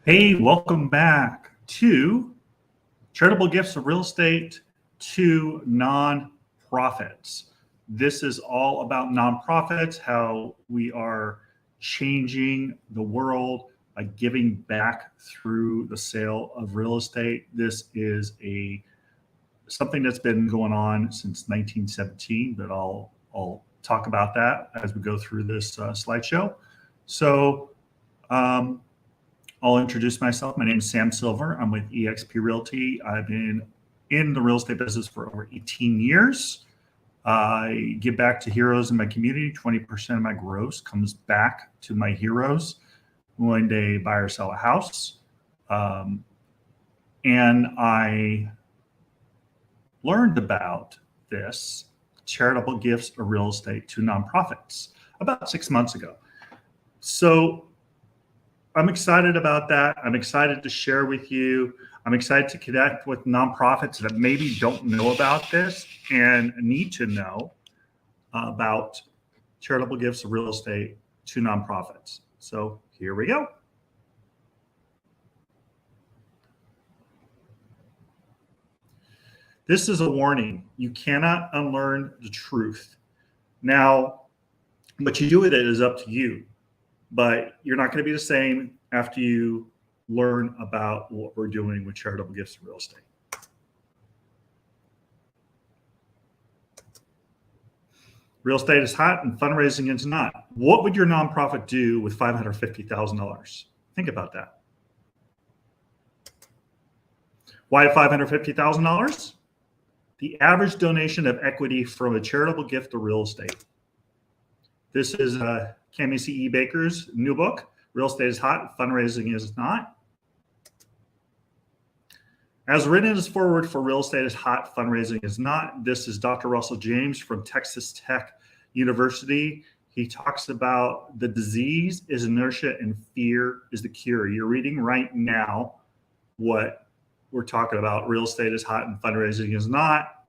Hey, welcome back to Charitable Gifts of Real Estate to Nonprofits. This is all about nonprofits, how we are changing the world by giving back through the sale of real estate. This is something that's been going on since 1917, but I'll talk about that as we go through this slideshow. So, I'll introduce myself. My name is Sam Silver. I'm with exp Realty. I've been in the real estate business for over 18 years. I give back to heroes in my community. 20% of my gross comes back to my heroes when they buy or sell a house. And I learned about this charitable gifts of real estate to nonprofits about 6 months ago. So I'm excited about that. I'm excited to share with you. I'm excited to connect with nonprofits that maybe don't know about this and need to know about charitable gifts of real estate to nonprofits. So here we go. This is a warning. You cannot unlearn the truth. Now, what you do with it is up to you. But you're not going to be the same after you learn about what we're doing with charitable gifts of real estate. Real estate is hot and fundraising is not. What would your nonprofit do with $550,000? Think about that. Why $550,000? The average donation of equity from a charitable gift of real estate. This is Cami C.E. Baker's new book, Real Estate is Hot, Fundraising is Not. As written in his foreword for Real Estate is Hot, Fundraising is Not, this is Dr. Russell James from Texas Tech University. He talks about the disease is inertia and fear is the cure. You're reading right now what we're talking about. Real estate is hot and fundraising is not.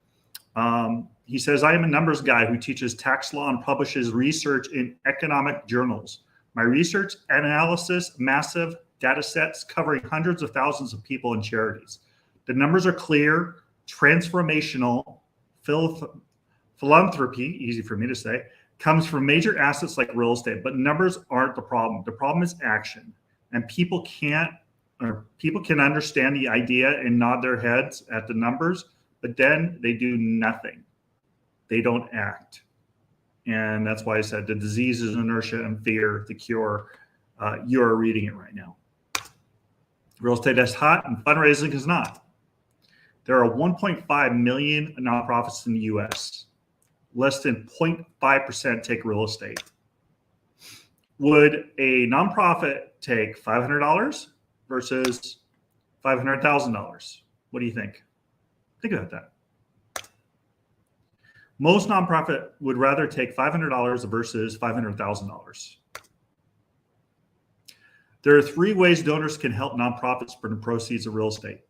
He says, I am a numbers guy who teaches tax law and publishes research in economic journals. My research and analysis, massive data sets covering hundreds of thousands of people and charities. The numbers are clear, transformational, philanthropy, easy for me to say, comes from major assets like real estate, but numbers aren't the problem. The problem is action. And people can understand the idea and nod their heads at the numbers, but then they do nothing. They don't act. And that's why I said the disease is inertia and fear, the cure. You are reading it right now. Real estate is hot and fundraising is not. There are 1.5 million nonprofits in the US. Less than 0.5% take real estate. Would a nonprofit take $500 versus $500,000? What do you think? Think about that. Most nonprofit would rather take $500 versus $500,000. There are 3 ways donors can help nonprofits from the proceeds of real estate.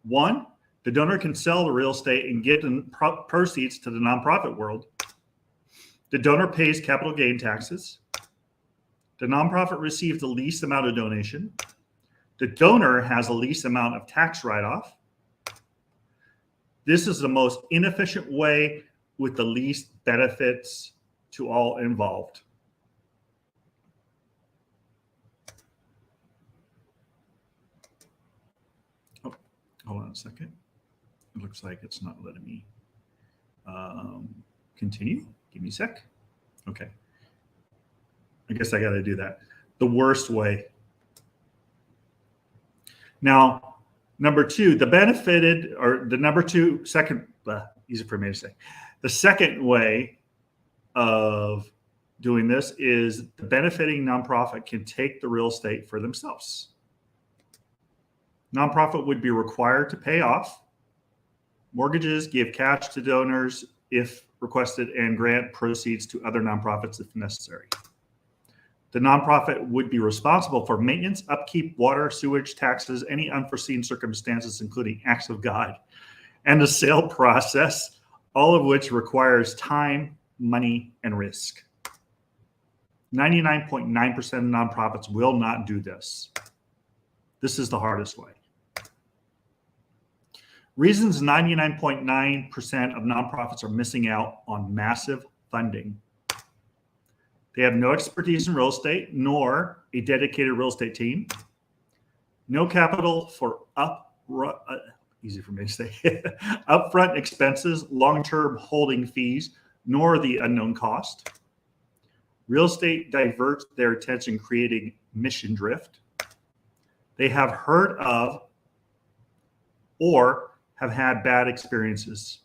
1, the donor can sell the real estate and get the proceeds to the nonprofit world. The donor pays capital gain taxes. The nonprofit receives the least amount of donation. The donor has the least amount of tax write-off. This is the most inefficient way with the least benefits to all involved. Oh, hold on a second. It looks like it's not letting me continue. Give me a sec. Okay. I guess I got to do that. The worst way. Now, number 2, the benefited, or the number 2, second, easy for me to say. The second way of doing this is the benefiting nonprofit can take the real estate for themselves. Nonprofit would be required to pay off mortgages, give cash to donors if requested, and grant proceeds to other nonprofits if necessary. The nonprofit would be responsible for maintenance, upkeep, water, sewage, taxes, any unforeseen circumstances, including acts of God, and the sale process, all of which requires time, money, and risk. 99.9% of nonprofits will not do this. This is the hardest way. Reasons 99.9% of nonprofits are missing out on massive funding. They have no expertise in real estate, nor a dedicated real estate team. No capital for easy for me to say, upfront expenses, long-term holding fees, nor the unknown cost. Real estate diverts their attention, creating mission drift. They have heard of or have had bad experiences.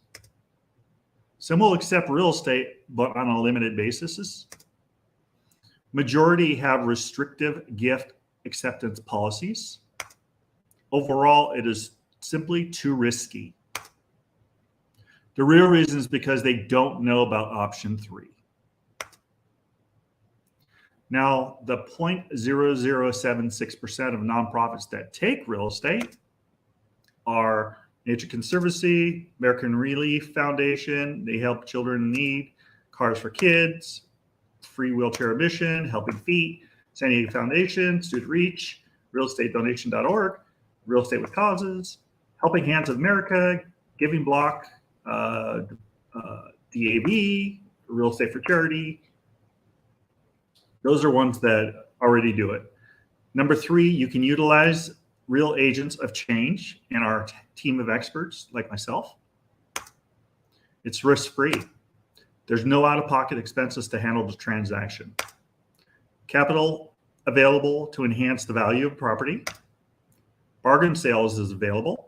Some will accept real estate, but on a limited basis. Majority have restrictive gift acceptance policies. Overall, it is simply too risky. The real reason is because they don't know about option 3. Now, the 0.0076% of nonprofits that take real estate are Nature Conservancy, American Relief Foundation, they help children in need, Cars for Kids, Free Wheelchair Admission, Helping Feet, San Diego Foundation, Student Reach, realestatedonation.org, Real Estate with Causes, Helping Hands of America, Giving Block, DAB, Real Estate for Charity. Those are ones that already do it. Number 3, you can utilize real agents of change in our team of experts like myself. It's risk-free. There's no out-of-pocket expenses to handle the transaction. Capital available to enhance the value of property. Bargain sales is available.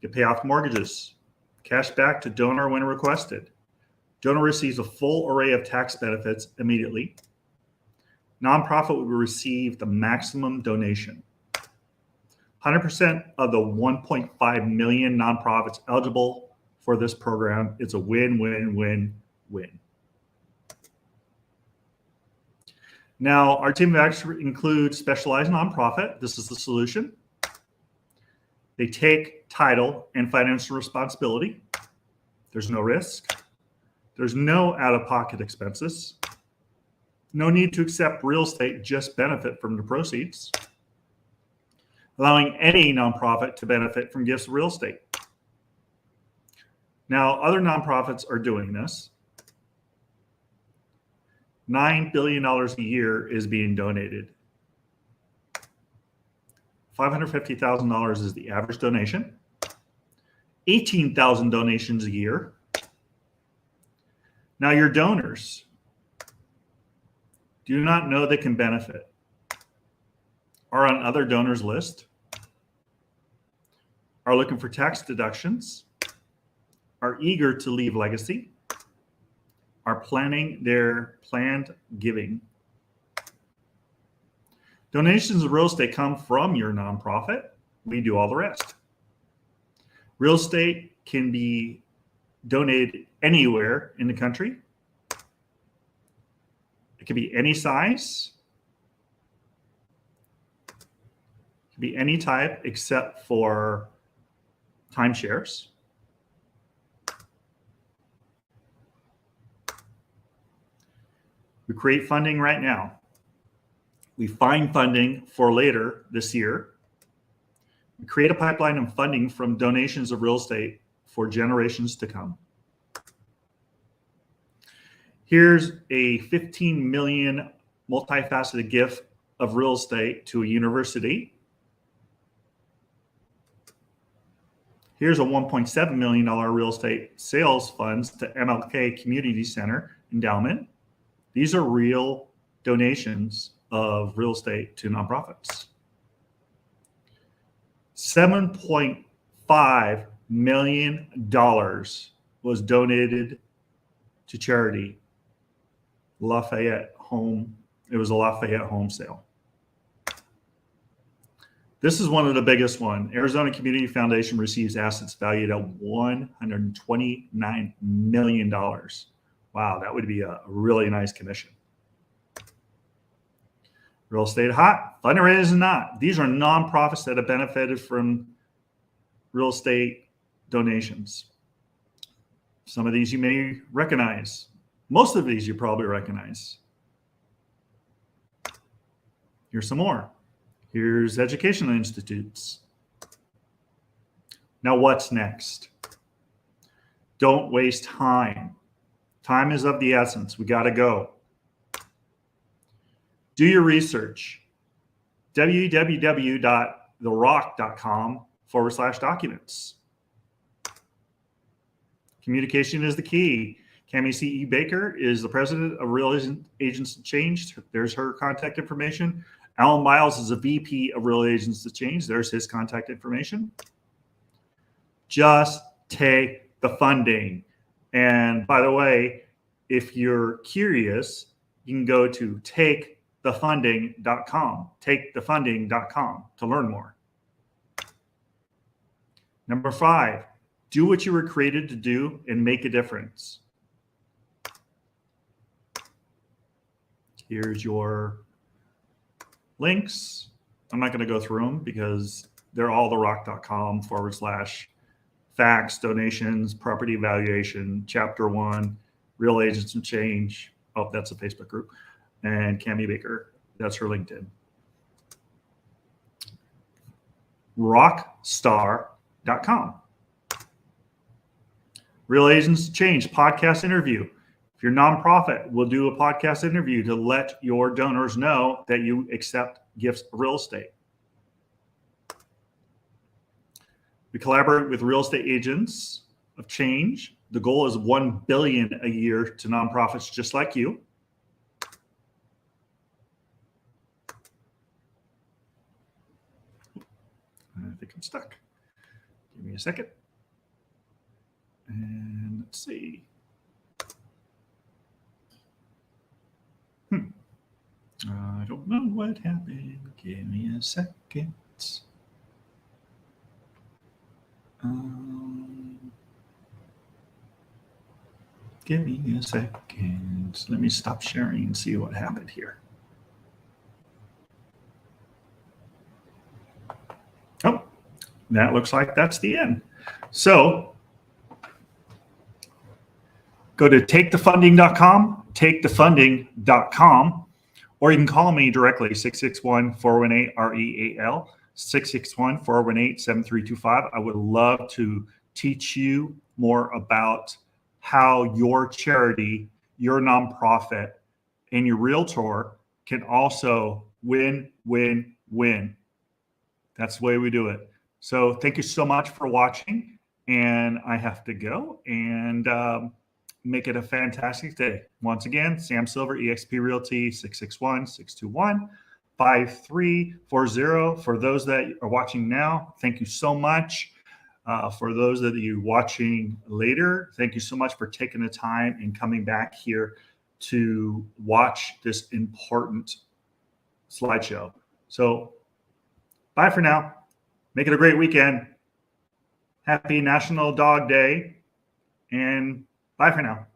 You pay off mortgages. Cash back to donor when requested. Donor receives a full array of tax benefits immediately. Nonprofit will receive the maximum donation. 100% of the 1.5 million nonprofits eligible for this program. It's a win-win-win-win. Now, our team of experts includes specialized nonprofit. This is the solution. They take title and financial responsibility. There's no risk. There's no out-of-pocket expenses. No need to accept real estate, just benefit from the proceeds. Allowing any nonprofit to benefit from gifts of real estate. Now, other nonprofits are doing this. $9 billion a year is being donated. $550,000 is the average donation. 18,000 donations a year. Now, your donors do not know they can benefit, are on other donors list, are looking for tax deductions, are eager to leave legacy, are planning their planned giving. Donations of real estate come from your nonprofit. We do all the rest. Real estate can be donated anywhere in the country. It can be any size. It can be any type except for timeshares. We create funding right now. We find funding for later this year. We create a pipeline of funding from donations of real estate for generations to come. Here's a $15 million multifaceted gift of real estate to a university. Here's a $1.7 million real estate sales funds to MLK Community Center endowment. These are real donations of real estate to nonprofits. $7.5 million was donated to charity. Lafayette home. It was a Lafayette home sale. This is one of the biggest one. Arizona Community Foundation receives assets valued at $129 million. Wow, that would be a really nice commission. Real estate hot, fundraising not. These are nonprofits that have benefited from real estate donations. Some of these you may recognize. Most of these you probably recognize. Here's some more. Here's educational institutes. Now what's next? Don't waste time. Time is of the essence. We got to go. Do your research. www.therock.com/documents. Communication is the key. Cami C.E. Baker is the president of Real Agents to Change. There's her contact information. Alan Miles is a VP of Real Agents to Change. There's his contact information. Just take the funding. And by the way, if you're curious, you can go to takethefunding.com, takethefunding.com to learn more. Number 5, do what you were created to do and make a difference. Here's your links. I'm not going to go through them because they're all therock.com/facts, donations, property valuation, chapter 1, Real Agents and Change. Oh, that's a Facebook group. And Cami Baker, that's her LinkedIn. Rockstar.com. Real Agents to Change podcast interview. If you're a nonprofit, we'll do a podcast interview to let your donors know that you accept gifts of real estate. We collaborate with real estate agents of change. The goal is $1 billion a year to nonprofits just like you. I think I'm stuck. Give me a second. And let's see. I don't know what happened. Give me a second. Give me a second. Let me stop sharing and see what happened here. Oh, that looks like that's the end. So go to takethefunding.com, takethefunding.com, or you can call me directly, 661-418-REAL, 661-418-7325. I would love to teach you more about how your charity, your nonprofit, and your realtor can also win, win, win. That's the way we do it. So thank you so much for watching, and I have to go and make it a fantastic day. Once again, Sam Silver, exp Realty, 661-621-5340. For those that are watching now, thank you so much. For those that are watching later, thank you so much for taking the time and coming back here to watch this important slideshow. So bye for now. Make it a great weekend. Happy National Dog Day. And bye for now.